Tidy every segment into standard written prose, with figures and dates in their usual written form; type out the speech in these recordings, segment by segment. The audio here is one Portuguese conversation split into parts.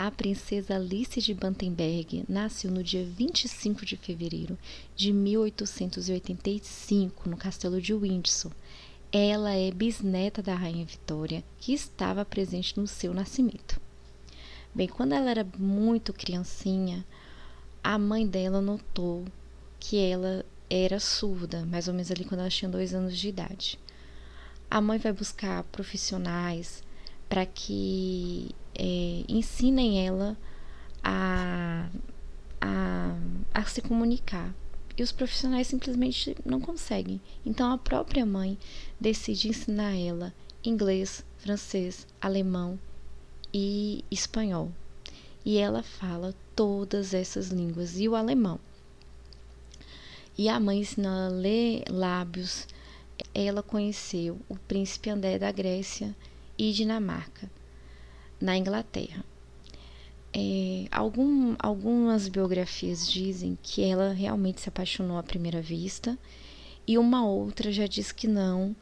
A princesa Alice de Battenberg nasceu no dia 25 de fevereiro de 1885, no castelo de Windsor. Ela é bisneta da Rainha Vitória, que estava presente no seu nascimento. Bem, quando ela era muito criancinha, a mãe dela notou que ela era surda, mais ou menos ali quando ela tinha 2 anos de idade. A mãe vai buscar profissionais para que ensinem ela a, a se comunicar. E os profissionais simplesmente não conseguem. Então a própria mãe decide ensinar ela inglês, francês, alemão e espanhol. E ela fala todas essas línguas e o alemão. E a mãe ensina ela a ler lábios. Ela conheceu o príncipe André da Grécia e Dinamarca, na Inglaterra. Algumas biografias dizem que ela realmente se apaixonou à primeira vista, e uma outra já diz que não,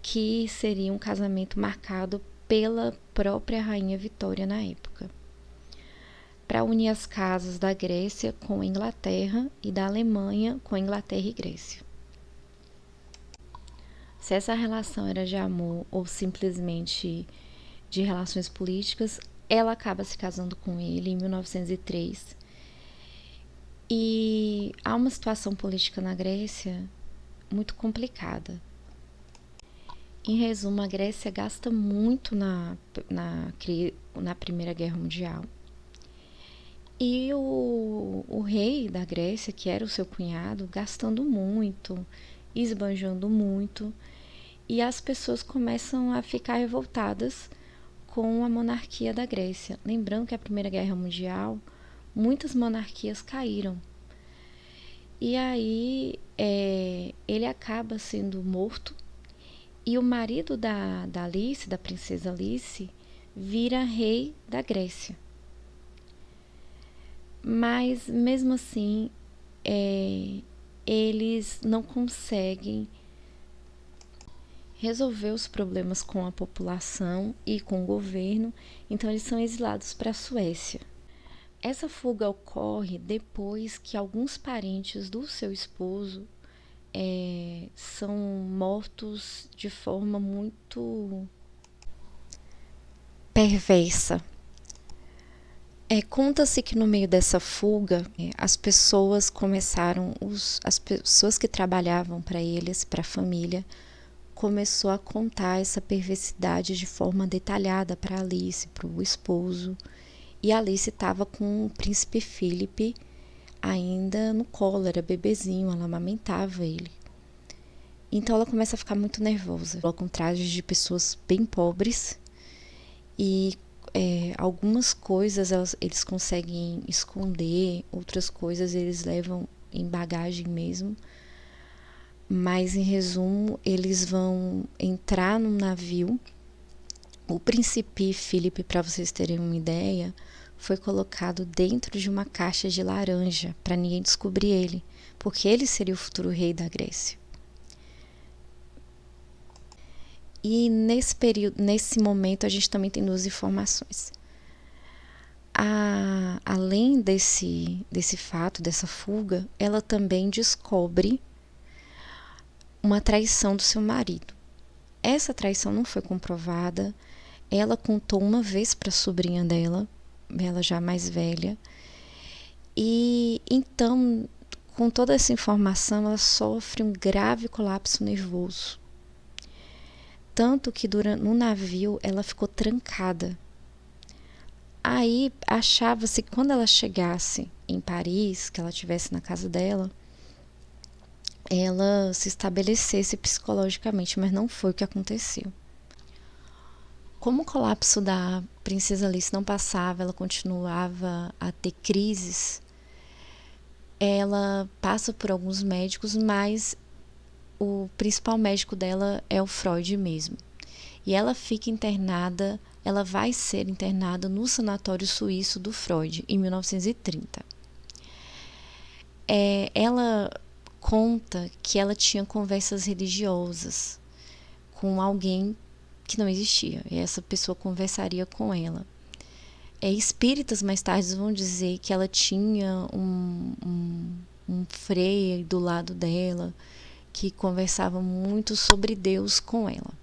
que seria um casamento marcado pela própria Rainha Vitória na época, para unir as casas da Grécia com a Inglaterra e da Alemanha com a Inglaterra e Grécia. Se essa relação era de amor ou simplesmente de relações políticas, ela acaba se casando com ele em 1903. E há uma situação política na Grécia muito complicada. Em resumo, a Grécia gasta muito na Primeira Guerra Mundial. E o rei da Grécia, que era o seu cunhado, gastando muito, esbanjando muito, e as pessoas começam a ficar revoltadas com a monarquia da Grécia. Lembrando que a Primeira Guerra Mundial, muitas monarquias caíram. E aí ele acaba sendo morto, e o marido da Alice, da princesa Alice, vira rei da Grécia. Mas mesmo assim, eles não conseguem resolver os problemas com a população e com o governo, então eles são exilados para a Suécia. Essa fuga ocorre depois que alguns parentes do seu esposo são mortos de forma muito perversa. Conta-se que no meio dessa fuga, as pessoas que trabalhavam para eles, para a família, começou a contar essa perversidade de forma detalhada para Alice, para o esposo. E Alice estava com o príncipe Philip ainda no colo, era bebezinho, ela amamentava ele. Então ela começa a ficar muito nervosa. Colocam trajes de pessoas bem pobres e algumas coisas eles conseguem esconder, outras coisas eles levam em bagagem mesmo. Mas, em resumo, eles vão entrar num navio. O príncipe Philip, para vocês terem uma ideia, foi colocado dentro de uma caixa de laranja para ninguém descobrir ele, porque ele seria o futuro rei da Grécia. E nesse momento, a gente também tem 2 informações. Além desse fato, dessa fuga, ela também descobre uma traição do seu marido. Essa traição não foi comprovada. Ela contou uma vez para a sobrinha dela, ela já mais velha. E então, com toda essa informação, ela sofre um grave colapso nervoso. Tanto que no navio ela ficou trancada. Aí achava-se que quando ela chegasse em Paris, que ela estivesse na casa dela, ela se estabelecesse psicologicamente, mas não foi o que aconteceu. Como o colapso da princesa Alice não passava, ela continuava a ter crises, ela passa por alguns médicos, mas o principal médico dela é o Freud mesmo. E ela vai ser internada no sanatório suíço do Freud, em 1930. Ela conta que ela tinha conversas religiosas com alguém que não existia, e essa pessoa conversaria com ela. Espíritas mais tarde vão dizer que ela tinha um freio do lado dela que conversava muito sobre Deus com ela.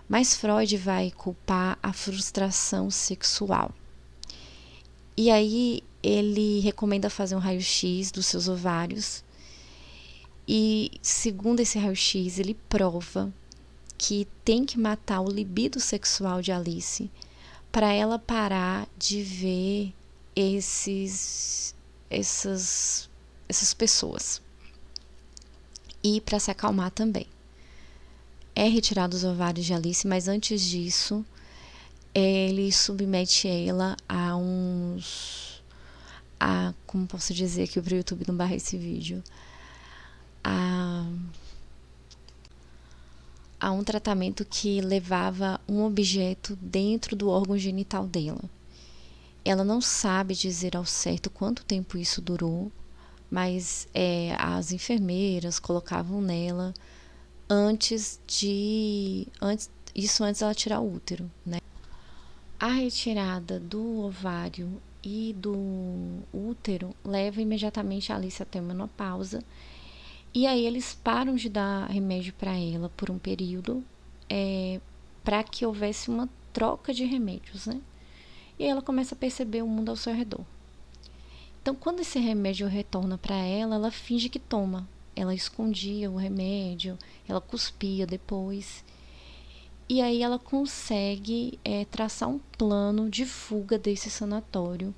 Mas Freud vai culpar a frustração sexual. E aí ele recomenda fazer um raio-x dos seus ovários. E segundo esse raio-x, ele prova que tem que matar o libido sexual de Alice para ela parar de ver essas pessoas. E para se acalmar também. É retirado os ovários de Alice, mas antes disso, ele submete ela a como posso dizer aqui pro YouTube não barrar esse vídeo, a um tratamento que levava um objeto dentro do órgão genital dela. Ela não sabe dizer ao certo quanto tempo isso durou, mas as enfermeiras colocavam nela antes ela tirar o útero, né? A retirada do ovário e do útero leva imediatamente a Alice até a menopausa. E aí eles param de dar remédio para ela por um período, para que houvesse uma troca de remédios, né? E aí ela começa a perceber o mundo ao seu redor. Então, quando esse remédio retorna para ela, ela finge que toma. Ela escondia o remédio, ela cuspia depois. E aí ela consegue traçar um plano de fuga desse sanatório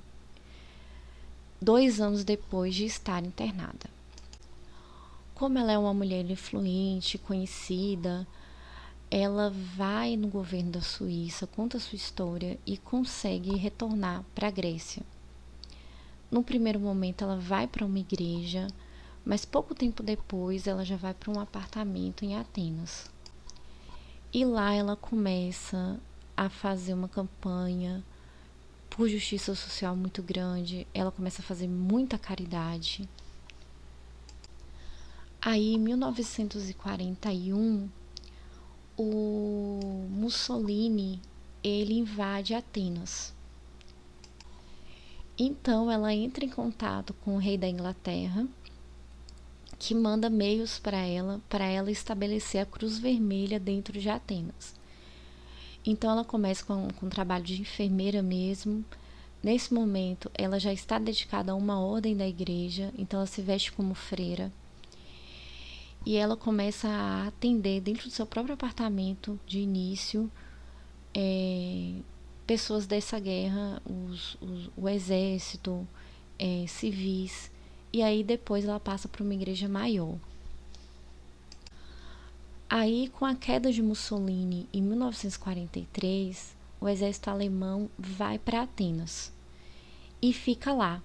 2 anos depois de estar internada. Como ela é uma mulher influente, conhecida, ela vai no governo da Suíça, conta a sua história e consegue retornar para a Grécia. No primeiro momento ela vai para uma igreja, mas pouco tempo depois ela já vai para um apartamento em Atenas. E lá ela começa a fazer uma campanha por justiça social muito grande, ela começa a fazer muita caridade. Aí, em 1941, o Mussolini, ele invade Atenas. Então, ela entra em contato com o rei da Inglaterra, que manda meios para ela estabelecer a Cruz Vermelha dentro de Atenas. Então, ela começa com um trabalho de enfermeira mesmo. Nesse momento, ela já está dedicada a uma ordem da igreja, então ela se veste como freira. E ela começa a atender dentro do seu próprio apartamento, de início, pessoas dessa guerra, o exército, civis. E aí depois ela passa para uma igreja maior. Aí, com a queda de Mussolini em 1943, o exército alemão vai para Atenas e fica lá.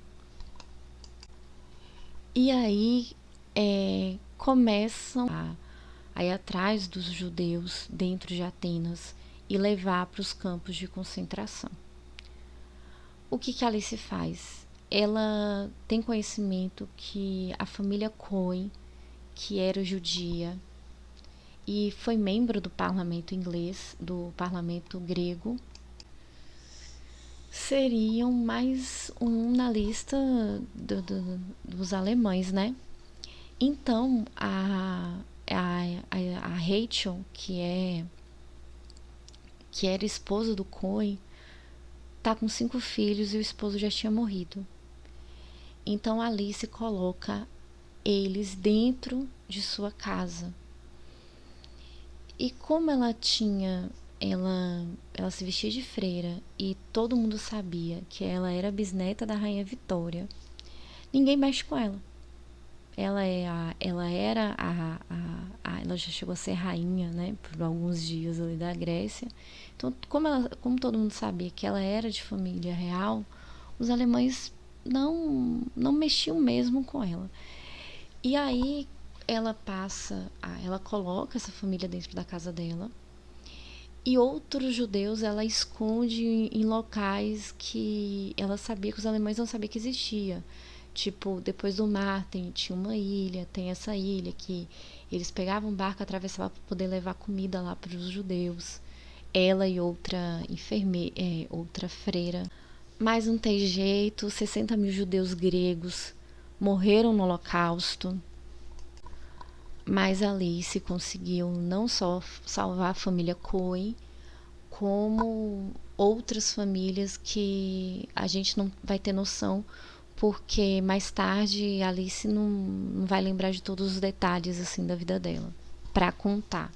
E aí começam a ir atrás dos judeus dentro de Atenas e levar para os campos de concentração. O que Alice faz? Ela tem conhecimento que a família Cohen, que era judia e foi membro do parlamento inglês, do parlamento grego, seriam mais um na lista dos alemães, né? Então, a Rachel, que era esposa do Cohen, tá com 5 filhos e o esposo já tinha morrido. Então, Alice coloca eles dentro de sua casa. E como ela se vestia de freira e todo mundo sabia que ela era bisneta da Rainha Vitória, ninguém mexe com ela. Ela já chegou a ser rainha, né, por alguns dias ali da Grécia. Então, como todo mundo sabia que ela era de família real, os alemães não mexiam mesmo com ela. E aí ela coloca essa família dentro da casa dela. E outros judeus ela esconde em locais que ela sabia que os alemães não sabiam que existia. Tipo, depois do mar tinha uma ilha, tem essa ilha que eles pegavam um barco, atravessavam para poder levar comida lá para os judeus. ela e outra freira. Mas não tem jeito, 60 mil judeus gregos morreram no Holocausto. Mas Alice conseguiu não só salvar a família Cohen, como outras famílias que a gente não vai ter noção, porque mais tarde Alice não vai lembrar de todos os detalhes assim da vida dela para contar.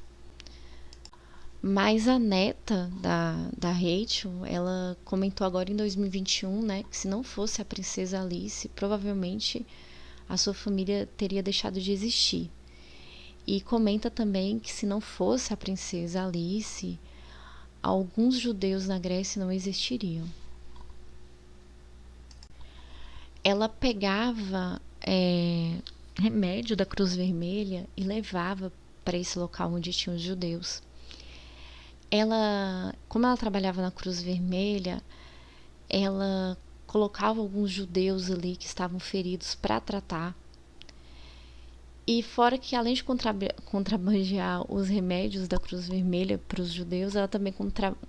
Mas a neta da Rachel, ela comentou agora em 2021, né, que se não fosse a princesa Alice, provavelmente a sua família teria deixado de existir. E comenta também que se não fosse a princesa Alice, alguns judeus na Grécia não existiriam. Ela pegava remédio da Cruz Vermelha e levava para esse local onde tinham os judeus. Como ela trabalhava na Cruz Vermelha, ela colocava alguns judeus ali que estavam feridos para tratar. E fora que, além de contrabandear os remédios da Cruz Vermelha para os judeus, ela também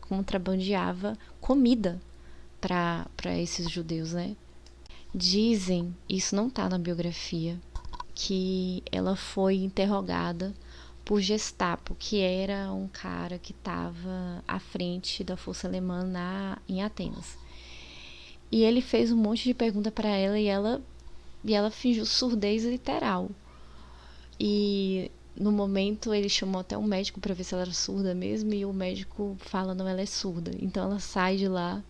contrabandeava comida para esses judeus, né? Dizem, isso não está na biografia, que ela foi interrogada por Gestapo, que era um cara que estava à frente da força alemã em Atenas. E ele fez um monte de pergunta para ela e ela fingiu surdez literal. E no momento ele chamou até um médico para ver se ela era surda mesmo, e o médico fala: não, ela é surda. Então ela sai de lá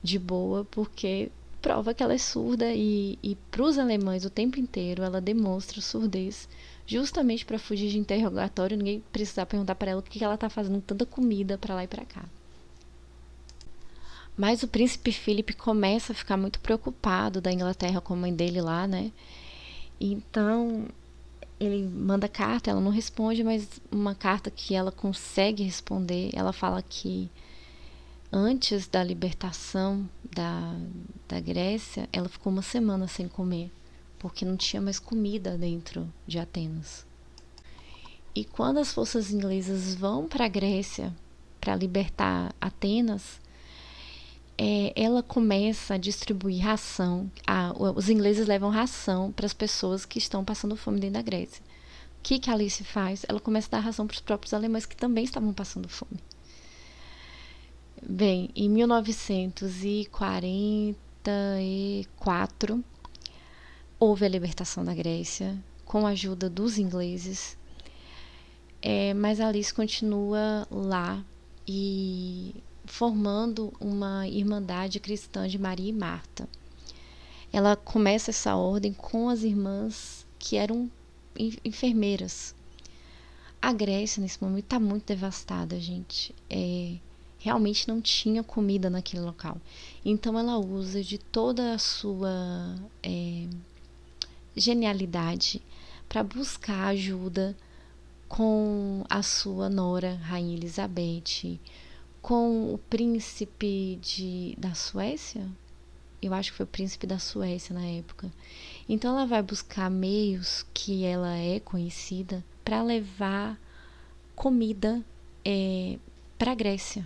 de boa, porque prova que ela é surda, e para os alemães o tempo inteiro ela demonstra surdez, justamente para fugir de interrogatório, ninguém precisar perguntar para ela o que ela está fazendo tanta comida para lá e para cá. Mas o príncipe Philip começa a ficar muito preocupado da Inglaterra com a mãe dele lá, né? Então ele manda carta, ela não responde, mas uma carta que ela consegue responder, ela fala que antes da libertação da Grécia, ela ficou uma semana sem comer, porque não tinha mais comida dentro de Atenas. E quando as forças inglesas vão para a Grécia para libertar Atenas, ela começa a distribuir ração. Os ingleses levam ração para as pessoas que estão passando fome dentro da Grécia. O que a Alice faz? Ela começa a dar ração para os próprios alemães que também estavam passando fome. Bem, em 1944 houve a libertação da Grécia com a ajuda dos ingleses, mas Alice continua lá e formando uma irmandade cristã de Maria e Marta. Ela começa essa ordem com as irmãs que eram enfermeiras. A Grécia nesse momento está muito devastada, gente. Realmente não tinha comida naquele local. Então ela usa de toda a sua genialidade para buscar ajuda com a sua nora, Rainha Elizabeth, com o príncipe da Suécia. Eu acho que foi o príncipe da Suécia na época. Então ela vai buscar meios que ela é conhecida para levar comida para a Grécia.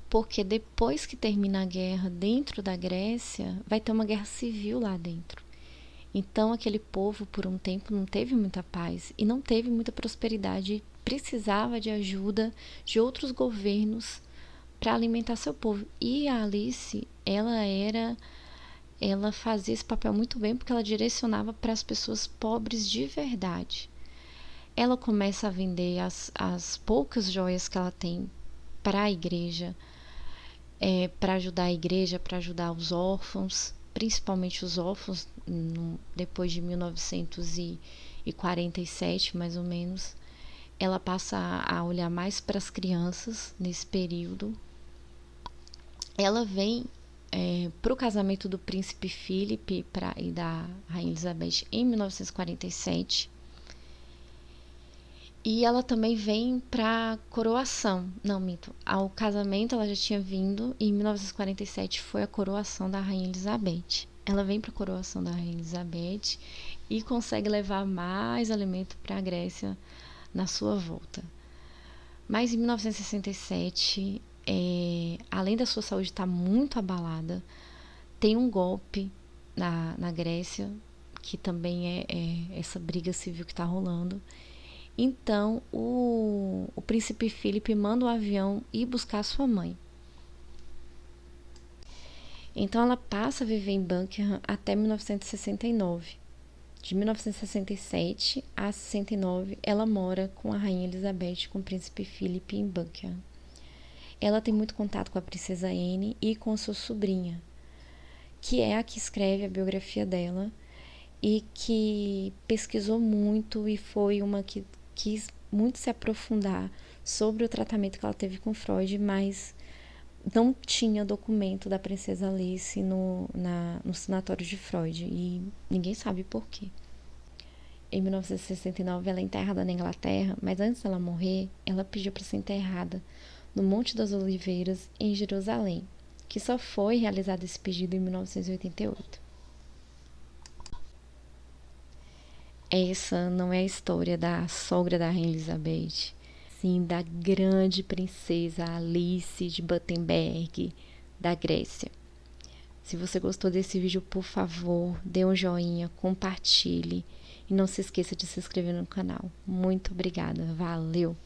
Porque depois que termina a guerra dentro da Grécia, vai ter uma guerra civil lá dentro. Então aquele povo por um tempo não teve muita paz e não teve muita prosperidade, precisava de ajuda de outros governos para alimentar seu povo. E a Alice, ela fazia esse papel muito bem, porque ela direcionava para as pessoas pobres de verdade. Ela começa a vender as poucas joias que ela tem para a igreja, para ajudar a igreja, para ajudar os órfãos, principalmente os órfãos, depois de 1947, mais ou menos. Ela passa a olhar mais para as crianças nesse período. Ela vem para o casamento do príncipe Philip e da Rainha Elizabeth em 1947. E ela também vem para a coroação. Não, minto. Ao casamento ela já tinha vindo e em 1947 foi a coroação da Rainha Elizabeth. Ela vem para a coroação da Rainha Elizabeth e consegue levar mais alimento para a Grécia na sua volta. Mas em 1967, além da sua saúde estar muito abalada, tem um golpe na Grécia, que também é essa briga civil que está rolando. Então, o príncipe Philip manda o avião ir buscar sua mãe. Então, ela passa a viver em Buckingham até 1969. De 1967 a 69, ela mora com a rainha Elizabeth e com o príncipe Philip em Buckingham. Ela tem muito contato com a princesa Anne e com sua sobrinha, que é a que escreve a biografia dela e que pesquisou muito e foi uma que quis muito se aprofundar sobre o tratamento que ela teve com Freud, mas não tinha documento da princesa Alice no sanatório de Freud e ninguém sabe por quê. Em 1969 ela é enterrada na Inglaterra, mas antes dela morrer, ela pediu para ser enterrada no Monte das Oliveiras, em Jerusalém, que só foi realizado esse pedido em 1988. Essa não é a história da sogra da Rainha Elizabeth, sim da grande princesa Alice de Battenberg, da Grécia. Se você gostou desse vídeo, por favor, dê um joinha, compartilhe e não se esqueça de se inscrever no canal. Muito obrigada, valeu!